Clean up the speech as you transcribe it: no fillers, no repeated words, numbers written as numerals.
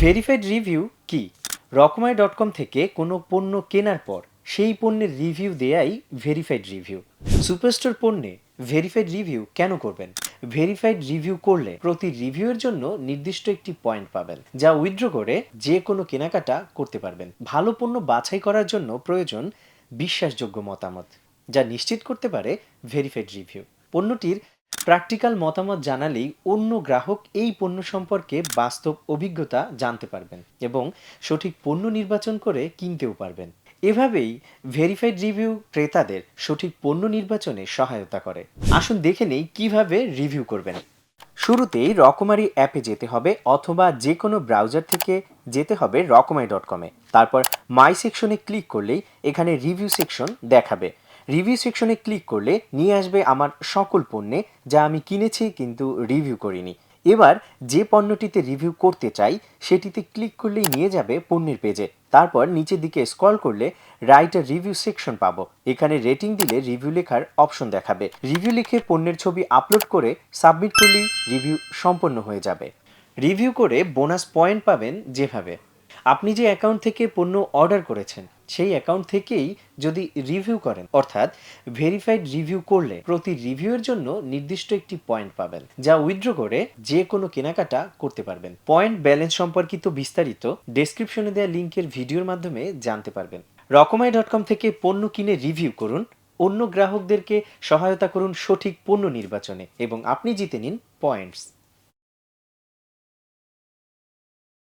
Verified review কি? রকমারি.কম থেকে কোনো পণ্য কেনার পর সেই পণ্যের রিভিউ দেয়াই ভেরিফাইড রিভিউ। সুপারস্টোর পণ্যে ভেরিফাইড রিভিউ কেন করবেন? ভেরিফাইড রিভিউ করলে প্রতি রিভিউয়ের জন্য নির্দিষ্ট একটি পয়েন্ট পাবেন, যা উইথড্র করে যে কোনো কেনাকাটা করতে পারবেন। ভালো পণ্য বাছাই করার জন্য প্রয়োজন বিশ্বাসযোগ্য মতামত, যা নিশ্চিত করতে পারে ভেরিফাইড রিভিউ। পণ্যটির প্র্যাকটিক্যাল মতামত জানালেই অন্য গ্রাহক এই পণ্য সম্পর্কে বাস্তব অভিজ্ঞতা জানতে পারবেন এবং সঠিক পণ্য নির্বাচন করে কিনতেও পারবেন। এভাবেই ভেরিফাইড রিভিউ ক্রেতাদের সঠিক পণ্য নির্বাচনে সহায়তা করে। আসুন দেখে নেই কিভাবে রিভিউ করবেন। শুরুতেই রকমারি অ্যাপে যেতে হবে অথবা যে কোনো ব্রাউজার থেকে যেতে হবে রকমারি.কমে। তারপর মাই সেকশনে ক্লিক করলেই এখানে রিভিউ সেকশন দেখাবে। রিভিউ সেকশনে ক্লিক করলে নিয়ে আসবে আমার সকল পণ্যে যা আমি কিনেছি কিন্তু রিভিউ করিনি। এবার যে পণ্যটিতে রিভিউ করতে চাই সেটিতে ক্লিক করলেই নিয়ে যাবে পণ্যের পেজে। তারপর নিচের দিকে স্ক্রল করলে রাইট আ রিভিউ সেকশন পাবো। এখানে রেটিং দিলে রিভিউ লেখার অপশন দেখাবে। রিভিউ লিখে পণ্যের ছবি আপলোড করে সাবমিট করলেই রিভিউ সম্পন্ন হয়ে যাবে। রিভিউ করে বোনাস পয়েন্ট পাবেন যেভাবে আপনি যে অ্যাকাউন্ট থেকে পণ্য অর্ডার করেছেন সেই অ্যাকাউন্ট থেকেই যদি রিভিউ করেন, অর্থাৎ ভেরিফাইড রিভিউ করলে প্রতি রিভিউয়ের জন্য নির্দিষ্ট একটি পয়েন্ট পাবেন, যা উইথড্র করে যে কোনো কেনাকাটা করতে পারবেন। পয়েন্ট ব্যালেন্স সম্পর্কিত বিস্তারিত ডেসক্রিপশনে দেওয়া লিঙ্কের ভিডিওর মাধ্যমে জানতে পারবেন। রকমারি.কম থেকে পণ্য কিনে রিভিউ করুন, অন্য গ্রাহকদেরকে সহায়তা করুন সঠিক পণ্য নির্বাচনে এবং আপনি জিতে নিন পয়েন্টস।